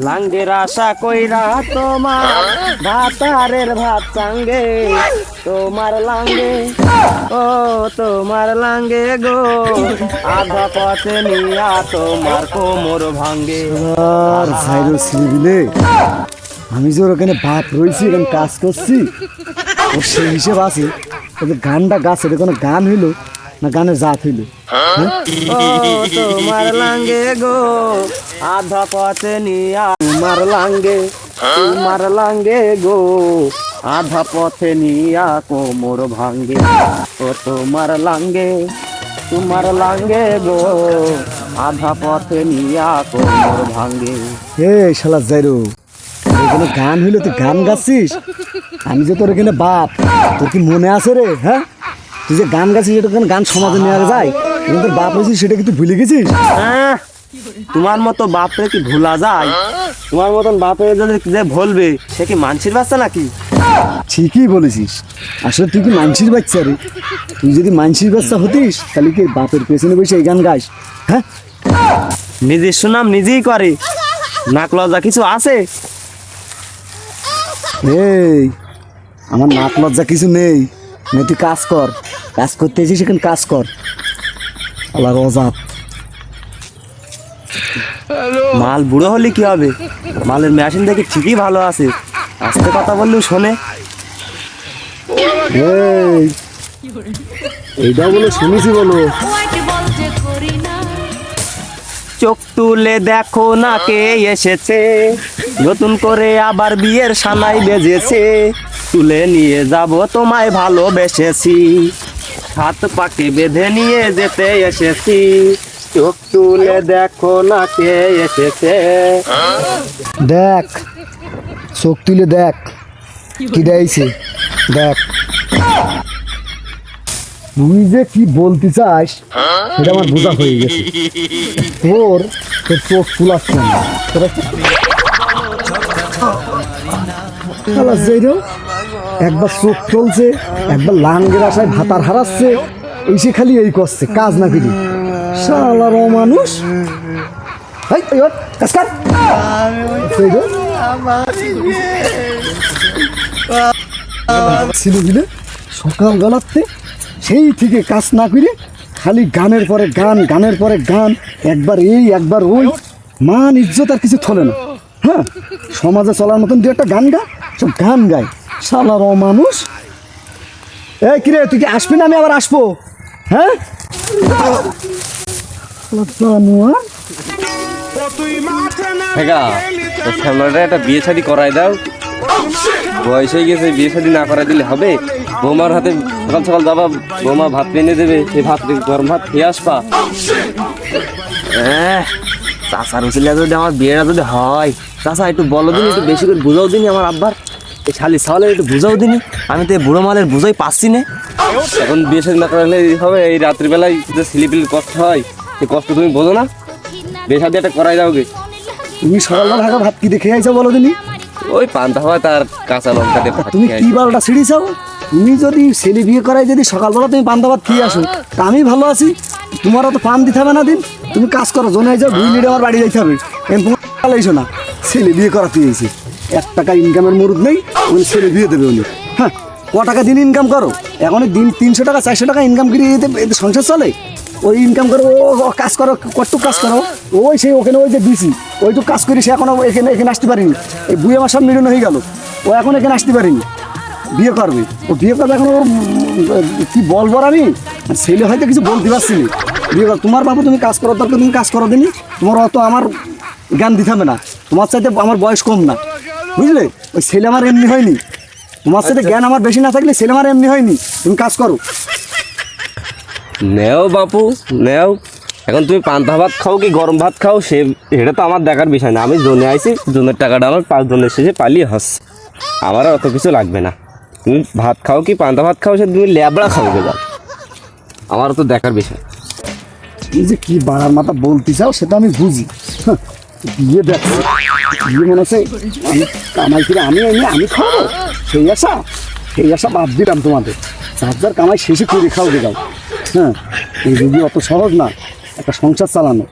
লাঙ্গের আশা কইরা তোমার ভাতারের ভাত চাঙ্গে, তোমার লাঙ্গে ও তোমার লাঙ্গে গো, আধা পথে নিয়া তোমার কোমর ভাঙ্গে। আর সাইরো ছিলিবিলে আমি যে ওখানে বাপ রয়েছি, এখানে কাজ করছি, ওর সেই হিসেব আছে। ওদের গানটা গাছ, এটা কোনো গান হইলো না গানের জাত হইলো? ও তোমার লাঙ্গে গো, আধা পথে নিয়া তোমার লাঙ্গে, তোমার লাঙ্গে গো, আধা পথে নিয়া কোমর ভাঙ্গে। ও তোমার লাঙ্গে, তোমার লাঙ্গে গো, আধা পথে নিয়া কোমর ভাঙ্গে। এ শালা যাইরো, এখানে গান হইলো, তুই গান গাচ্ছিস? আমি যে তোর এখানে বাপ, তোর কি মনে আছে রে? হ্যাঁ, তুই যে গান গাছিস, এটা কেন গান সমাজে নেওয়া যায়? কিন্তু তোর বাপ হয়েছিস, সেটা কি তুই ভুলে গেছিস? তোমার মতো বাপরে কি ভোলা যায়? তোমার মতন বাপরে যদি যে ভুলবে, সে কি মানসির বাচ্চা নাকি? ঠিকই বলেছিস, আসলে তুই কি মানসির বাচ্চা রে? তুই যদি মানসির বাচ্চা হতিস, তাহলে কি বাপের পেছনে বসে এই গান গাইস? হ্যাঁ, নিজের সুনাম নিজেই করে, নাক লজ্জা কিছু আছে? এই আমার নাক লজ্জা কিছু নেই, তুই কাজ কর, কাজ করতে এসেছিস, সেখানে কাজ কর। আল্লাহ রজাত, মাল বুড়ো হলে কি হবে? মালের মেশিন দেখে ঠিকই ভালো আছে, আস্তে কথা বললেও শোনে। এইটা বলো, শুনেছি বলো। চোখ তুলে দেখো না কে এসেছে, নতুন করে আবার বিয়ের সানাই বেজেছে, তুলে নিয়ে যাব তোমায় ভালোবেসেছি, হাত পাকে বেঁধে নিয়ে যেতে এসেছি, চোখ তুলে দেখো না কে এসেছে। দেখ, চোখ তুলে দেখ কি দেয়ছে, দেখ। তুই যে কি বলতে চাস সেটা আমার বোঝা হয়ে গেছে। তোর তোর চোখ তুলাচ্ছে না, একবার চোখ চলছে, একবার লাঙ্গের আশায় ভাতার হারাচ্ছে, এই সে খালি এই করছে, কাজ না করি শালার মানুষ। সকাল বেলাতে সেই থেকে কাজ না করে খালি গানের পরে গান, গানের পরে গান, একবার এই একবার ওই, মান ইজ্জত আর কিছু থলে না। হ্যাঁ, সমাজে চলার মতন দু একটা গান গা, সব গান গায় শালার মানুষ। এই কিরে, তুই কি আসবি না? আমি আবার আসবো। হ্যাঁ, একটা বিয়ে শাদী করাই দাও, বয়স হয়ে গেছে, বিয়ে শাদী না করাই দিলে হবে? বৌমার হাতে সকাল সকাল যাবা, বৌমা ভাত এনে দেবে, সেই ভাত গরম ভাত খেয়ে আসবা। চাষার উচিলে যদি আমার বিয়েটা যদি হয়, চাষা একটু বলো দিন, একটু বেশি করে বুঝাও দিনি আমার আব্বার, এই শালি সাহলে একটু বুঝাও দিনি, আমি তো এই বুড়ো মালের বুঝাই পাচ্ছি না। এখন বিয়ে শাদী না করালে হবে, এই রাত্রিবেলায় যে ছেলেপিলির কষ্ট হয়, সেই কষ্ট তুমি বোঝো না? বিয়ে শাদী একটা করাই দাও গে। তুমি সকালবেলা থাকা ভাত কি দেখে আইছো বলো দিনি? ওই পান্তা ভাত আর কাঁচা লঙ্কা দিয়ে। তুমি কি বারোটা সিঁড়ি চাও? তুমি যদি ছেলে বিয়ে করাই, যদি সকালবেলা তুমি পান্তা ভাত খেয়ে আসো, তা আমি ভালো আছি। তোমারও তো পান দিতে হবে না দিন, তুমি কাজ করো, জোনাই যাও, 2 লিটার আমার বাড়ি যাইতে হবে। তোমার এসো না, ছেলে বিয়ে করাতে এসেছি, 1 টাকা ইনকামের মুরুদ নেই, উনি ছেলে বিয়ে দেবে উনি। হ্যাঁ, ক টাকা দিন ইনকাম করো? এখন দিন 300 টাকা 400 টাকা ইনকাম করে এতে সংসার চলে? ওই ইনকাম করো, ও কাজ করো, কতটুকু কাজ করো, ওই সেই ওখানে ওই যে দিছি ওইটুকু কাজ করি, সে এখনো এখানে আসতে পারিনি। এই বুয়ে আমার সব মিলন হয়ে গেল, ও এখন এখানে আসতে পারিনি। বিয়ে করবে, ও বিয়ে করবে, এখন ওর কি বলবো আমি? ছেলে হয়তো কিছু বলতে পারছি না। বিয়ে কর, তোমার বাবু তুমি কাজ করো, দরকার তুমি কাজ করো দিনি, তোমার অত আমার জ্ঞান দিতে হবে না, তোমার চাইতে আমার বয়স কম না, বুঝলে? ওই ছেলে আমার এমনি হয়নি, তোমার সাথে জ্ঞান আমার বেশি না থাকলে ছেলে আমার এমনি হয়নি। তুমি কাজ করো। নেও বাপু নেও, এখন তুমি পান্তা ভাত খাও কি গরম ভাত খাও, সেটা তো আমার দেখার বিষয় না। আমি জোনে আইছি, জোনের টাকাটা আমার 5 জনের শেষে পালিয়ে হচ্ছে, আমার আর অত কিছু লাগবে না। তুমি ভাত খাও কি পান্তা ভাত খাও, সে তুমি ল্যাবড়া খাও গে যাও, আমার তো দেখার বিষয়। তুমি যে কি বাড়ার মাথা বলতে চাও সেটা আমি বুঝি। বিয়ে দেখো, বিয়ে মনে হচ্ছে আমি কামাই করে আমি খাবো, সেই আশা বাদ দিলাম তোমাদের। যার কামাই শেষে করে খাও গে যাও। হ্যাঁ, এই যদি অত সহজ না একটা সংসার চালানো,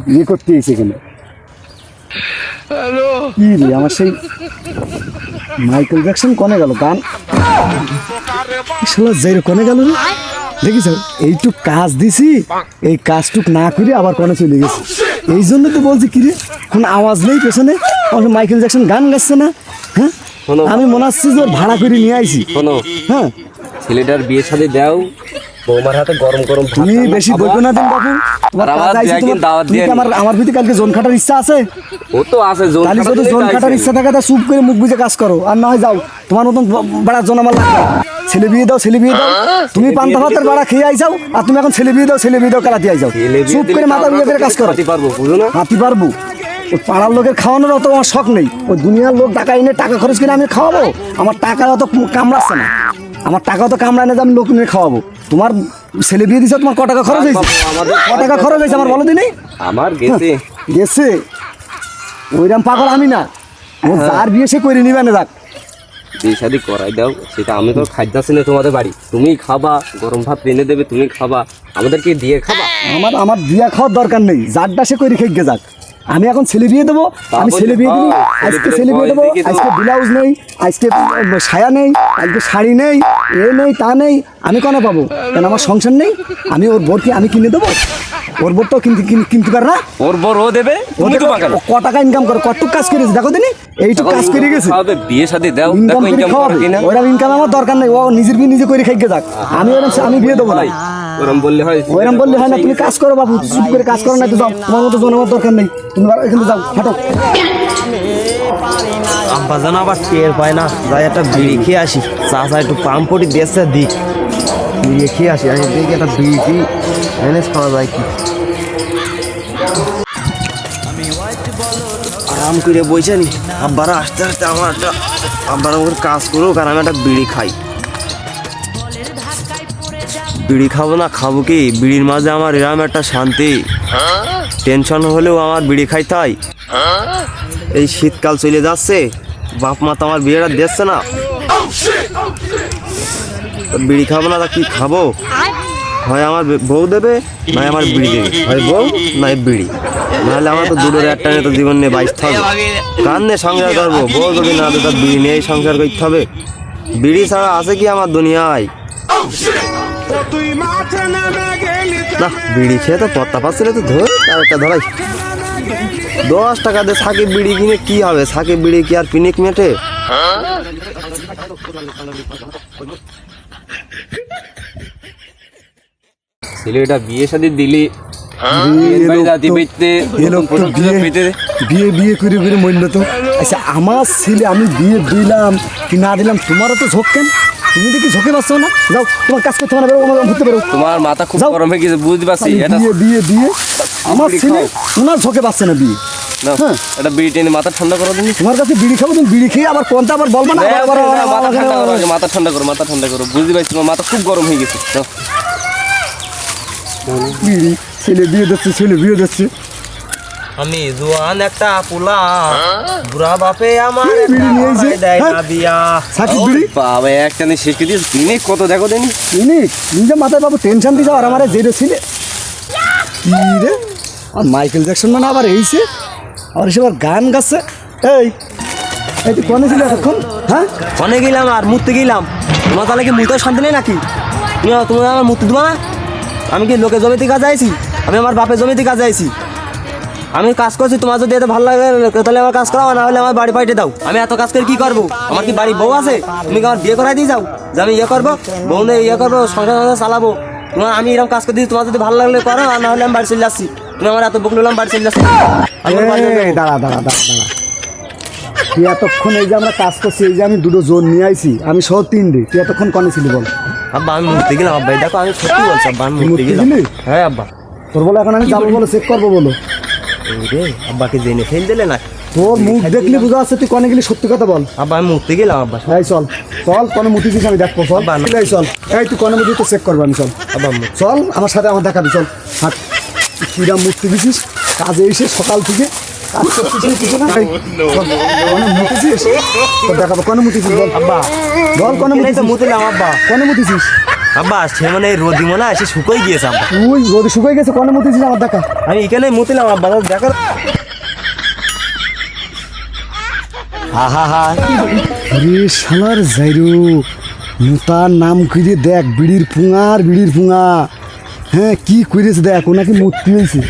বিয়ে করতে এসে এখানে। কি রে আমার সেই মাইকেল জ্যাকসন কনে গেল গান শালা যাইরে কনে গেল রে দেখিস এইটুক কাজ দিছি এই কাজটুক না করে আবার কনে চলে গেছে এই জন্য তো বলছি কি রে কোনো আওয়াজ নেই পেছনে আমার মাইকেল জ্যাকসন গান গাচ্ছে না হ্যাঁ শোনো। আমি মনে হচ্ছে যে ওর ভাড়া করে নিয়ে আইছি শোনো, হ্যাঁ ছেলেটার বিয়ে শাদী দাও, বৌমার হাতে গরম গরম ভাত তুমি রান্না বেশি খাবো। বলবো না দিন বাবু তোমার আর আমার কাজ আইছে, একদিন তোমার- দাওয়াত তুমি কি দিয়ে আমার ভিতরে কালকে জোন খাটার ইচ্ছা আছে ও তো আছে জোন তাহলে খাটা যদি দিলেই জোন তো খাটার আইছে। ইচ্ছা থাকে তা চুপ করে মুখ বুঝে কাজ করো আর না হয় যাও তোমার মতন বাড়ার জন্য আমার লাগবে না। ছেলে বিয়ে দাও ছেলে বিয়ে দাও তুমি পান্তা ভাতের বাড়া খেয়ে আইসাও আর তুমি এখন ছেলে বিয়ে দাও কালাতে আইসাও ছেলে বিয়ে চুপ দিলে করে তো মাথা আমরা বুঝে করে কাজ করো খাতে পারবো, বুঝো না? হাতি পারবো ওই পাড়ার লোকের খাওয়ানোর অত আমার শখ নেই ওই দুনিয়ার লোক টাকা এনে টাকা খরচ করে আমি খাওয়াবো আমার টাকা অত কামড়াচ্ছে না আমার টাকা অত কামড়ায় না যে আমি লোক নিয়ে খাওয়াবো তোমার ছেলে বিয়ে দিছো তোমার ক টাকা খরচ হয়েছে ক টাকা খরচ হয়েছে আমার বলো দিনই আমার গেছে গেছে ওইরকম পাগল আমি না ও যার বিয়ে সে করে নিবে না যাক বিয়ে শাদী করাই দাও, সেটা আমি তো খাইতেছি না তোমাদের বাড়ি, তুমি খাবা, গরম ভাত এনে দেবে, তুমি খাবা, আমাদেরকে দিয়ে খাবা। আমার দিয়া খাওয়ার দরকার নেই যারটা সে করে খেয়ে যাক আমি এখন ছেলে বিয়ে দেবো আমি ছেলে বিয়ে দেবো আজকে ছেলে বিয়ে দেবো আজকে ব্লাউজ নেই আজকে সায়া নেই আজকে শাড়ি নেই এ নেই তা নেই আমি কেন পাবো কেন আমার সংসার নেই আমি ওর বোর কি আমি কিনে দেবো ওর বোর তো কিনতে পারে না ওর বড় ও দেবে, ও তুমি তো দেখো, পাকানো। ও ক টাকা ইনকাম করে কতটুক কাজ করেছে দেখো দিনি এইটুক কাজ করে গেছে খাওয়াবে, বিয়ে শাদী দাও, ইনকাম দেখো করে ইনকাম করে খাওয়াবে কিনা। ওইরকম ইনকাম আমার দরকার নেই ও নিজের বিয়ে নিজে করে খাইকে যাক আমি বিয়ে দেবো না ওরম বললে হয়? ওইরকম বললে হয় না তুমি কাজ করো বাবু চুপ করে কাজ করো না তো যাও তোমার মতো জন আমার দরকার নেই তুমি এখানে যাও হাঁটো আব্বা যেন আবার টের পায় না, যাই একটা বিড়ি খেয়ে আসি, চাষা একটু পাম্পটি দেশে দিক, বিড়ি খেয়ে আসি, আমি দেখি একটা বিড়ি কি ম্যানেজ করা যায় কি। আরাম করে বইছে নি আব্বারা আস্তে আস্তে আমার একটা আব্বারা ওর কাজ করুক আর আমি একটা বিড়ি খাই। বিড়ি খাবো না খাবো কি, বিড়ির মাঝে আমার এরম একটা শান্তি, টেনশন হলেও আমার বিড়ি খাইতে হয়। এই শীতকাল চলে যাচ্ছে, বাপ মা তো আমার বিয়েটা দিচ্ছে না, তো বিড়ি খাবো না তা কি খাবো, হয় আমার বউ দেবে নয় আমার বিড়ি দেবে, হয় বউ নয় বিড়ি, নাহলে আমার তো দুটোর একটা নিয়ে তো জীবন নিয়ে বাইশতে হবে, কান নিয়ে সংসার করবো, বউ যদি না দেয় তার বিড়ি নিয়েই সংসার করতে হবে, বিড়ি ছাড়া আছে কি আমার দুনিয়ায়। না বিড়ি খেয়ে তো পত্তা পাচ্ছিল, তো ধর আর একটা ধরাই, 10 টাকা দিয়ে সাকিব বিড়ি কিনে কি হবে, সাকিব বিড়ি কি আর পিনিক মেটে। ছেলেটা বিয়ে শাদী দিলি, বিয়ে বিয়ে করে করে মরল তো আচ্ছা আমার ছেলে আমি বিয়ে দিলাম কি না দিলাম তোমারও তো ঝোঁক কেন তুমি দেখি ঝোঁকে পাচ্ছ না যাও তোমার কাজ করতে পারো আমার ঘুরতে পারো তোমার মাথা খুব যাও। গরম হয়ে গেছে বুঝতে পারছি, এটা বিয়ে বিয়ে বিয়ে আমার বিড়ি ছেলে খাও। ওনার ঝোঁকে পাচ্ছে না বিয়ে নাও, হ্যাঁ। এটা বিড়ি টেনে মাথা ঠান্ডা করো তুমি। তোমার কাছে বিড়ি খাবো তুমি বিড়ি খেয়ে আবার কোনটা আবার বলবো না মাথা ঠান্ডা করো আগে, মাথা ঠান্ডা করো, মাথা ঠান্ডা করো, বুঝতে পারছি তোমার মাথা খুব গরম হয়ে গেছে। নাও। বিড়ি ছেলে বিয়ে দিচ্ছে ছেলে বিয়ে দিচ্ছে আমি জোয়ান একটা পোলা, বুড়া বাপে আমার বিড়ি নিয়ে এসে, দেয় না হ্যাঁ। বিয়া। সাকিব বিড়ি বাবা একটা নিয়ে শেষ করে দিস, দিনে কত দেখো দেনি। ইনি নিজে মাথায় বাবু টেনশন দিছে আর আমার জেরে ছিলে কি রে আর মাইকেল জ্যাকসন মানে আবার এইছে আর এসে আবার গান গাচ্ছে এই এই তুই কোনে ছিল এতক্ষণ হ্যাঁ ফোনে গেলাম আর মুততে গেলাম, তোমার তাহলে কি মুতেও শান্তি নেই নাকি, তুমি আমার মুততে দেবো না? আমি কি লোকের জমিতে কাজ আইছি, আমি আমার বাপের জমিতে কাজ আইছি, আমি কাজ করছি, তোমার যদি এত ভালো লাগে তাহলে আমার কাজ করাও, না হলে আমার বাড়ি পাইটে দাও, আমি এত কাজ করে কি করবো, আমার কি বাড়ি বউ আছে, তুমি কি আমার বিয়ে করাই দিয়ে যাও যে আমি ইয়ে করবো, বউ নিয়ে ইয়ে করবো, সংসার চালাবো, তোমার আমি এরকম কাজ করে দিই, তোমার যদি ভালো লাগলে করো আর না হলে আমি বাড়ি চলে যাচ্ছি, তুমি আমার এত বকলাম বাড়ি চলে যাচ্ছি, আমি আমার বাড়ি যাবো। এই দাঁড়া দাঁড়া দাঁড়া দাঁড়া তুই এতক্ষণ এই যে আমরা কাজ করছি এই যে আমি দুটো জোন নিয়ে আইছি আমি সহ 3 তুই এতক্ষণ কনে ছিলি বল আব্বা আমি মুততে গেলাম, আব্বা এই দেখো আমি সত্যি বলছি আব্বা আমি মুততে মুততে গেলাম। গেলি? হ্যাঁ আব্বা। তোর বলে এখন আমি যাবো বলো চেক করবো বলো এই রে আব্বাকে জেনে ফেল দিলে না, তোর মুখ দেখলে বোঝা যাচ্ছে তুই কনে গেলি সত্যি কথা বল আব্বা আমি মুততে গেলাম আব্বা। এই চল চল কনে মুতি দিস আমি দেখবো চল বাবা, না। এই চল এই তুই কনে মুতি তো চেক করবো আমি চল আব্বা চল আমার সাথে আমার দেখাবি চল হাট কিরাম মুক্তি দিছিস কাজে এসে সকাল থেকে কাজ করতেছিস কিছু না এই, চল, কনে মুতেছিস তোর দেখাবো কনে মুতেছিস বল আব্বা বল কনে এই তো মুতেছিস মুতলাম আব্বা। কনে মুতেছিস আব্বা সে মানে রোদি মনে হয় সে শুকোই গিয়েছে আব্বা, তুই রোদে শুকিয়ে গেছে কনে মুতেছিস আমার দেখা আমি এখানে মুতলাম আব্বা, দেখো আহা হা রে শালার যাইরো মুতার নাম কইরে দেখ বিড়ির ফুঙা হ্যাঁ কি কইরেছে দেখ ও নাকি মুত পিয়েছে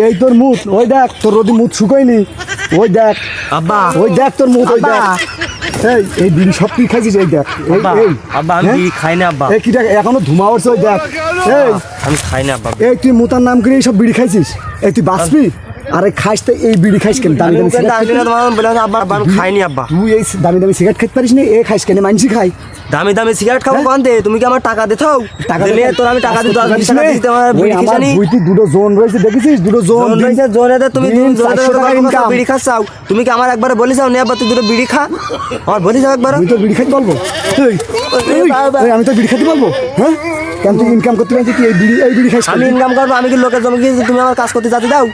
এই তোর মুত ওই দেখ তোর রোদি মুত শুকায়নি ওই দেখ আব্বা ওই দেখ তোর মুত ওই দেখ আব্বা। এই বিড়ি সব তুই খাইছিস এই দেখ আব্বা এই আব্বা আমি হ্যাঁ? বিড়ি খাই না আব্বা এই কি দেখ এখনো ধুমা উঠছে ওই দেখ এই আমি খাই না আব্বা এই তুই মুতার নাম করে সব বিড়ি খাইছিস এই তুই বাঁচবি আরে খাইস তো এই বিড়ি খাইস কেন দামি আমি দামি মুখে সিগারেট ডাকলি না তোমার বলে আব্বা আব্বা আমি খাইনি আব্বা তুই এই দামি দামি সিগারেট খাইতে পারিস না এ খাইস কেন মানসি খাই দামি দামি সিগারেট খাবো কোন দে তুমি কি আমার টাকা দিছো টাকা দিলে তোর আমি টাকা দিতে 10 টাকা দিতে আমার বিড়ি খাইছানি বুইতি দুটো জোন রয়েছে দেখেছিস দুটো জোন জোন রয়েছে জোনে দে তুমি দিন জোনে 400 টাকা income। বিড়ি খাচ্ছাও তুমি কি আমার একবার বলিছাও নে আব্বা তুই দুটো বিড়ি খা আমার বলিছাও একবার আমি তো বিড়ি খাইতে বলবো আমি তো বিড়ি খাইতে বলবো হ্যাঁ কেন তুই ইনকাম করতে পারছিস তুই এই বিড়ি খাইস আমি ইনকাম করবো আমি কি লোকের জমি কিনেছি তুমি আমার কাজ করতে যাতে দাও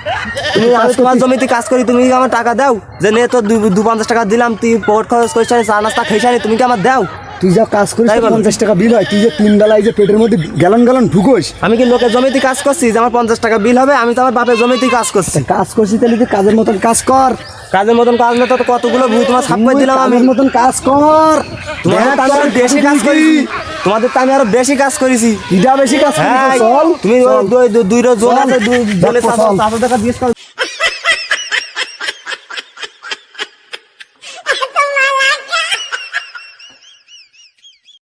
তুমি আমি তোমার জমিতে কাজ করি তুমি কি আমার টাকা দাও যে নে তো 250 টাকা দিলাম তুই পট খরচ করিস চা নাস্তা খাইছানি তুমি কি আমার দাও তুই যা কাজ করিস তাই বলো। 50 টাকা বিল হয় তুই যে 3 বেলা এই যে পেটের মধ্যে গ্যালন ঢুকোস আমি কি লোকের জমিতে কাজ করছি যে আমার 50 টাকা বিল হবে আমি তো আমার বাপের জমিতেই কাজ করছি কাজ করছিস তাহলে তুই কাজের মতন কাজ কর কাজের মতন কাজ না তো কতগুলো ভুই তোমার ছাপ করে তুই দিলাম আমি কাজের মতন কাজ কর তোমাদের তো আমি আরো বেশি কাজ করেছি তোমাদের তো আমি আরো বেশি কাজ করেছি কিটা বেশি কাজ হ্যাঁ করিস চল তুমি চল। দুই রোজ জোন আছে দুই চল, জোনে চল। 700 টাকা দিয়েছ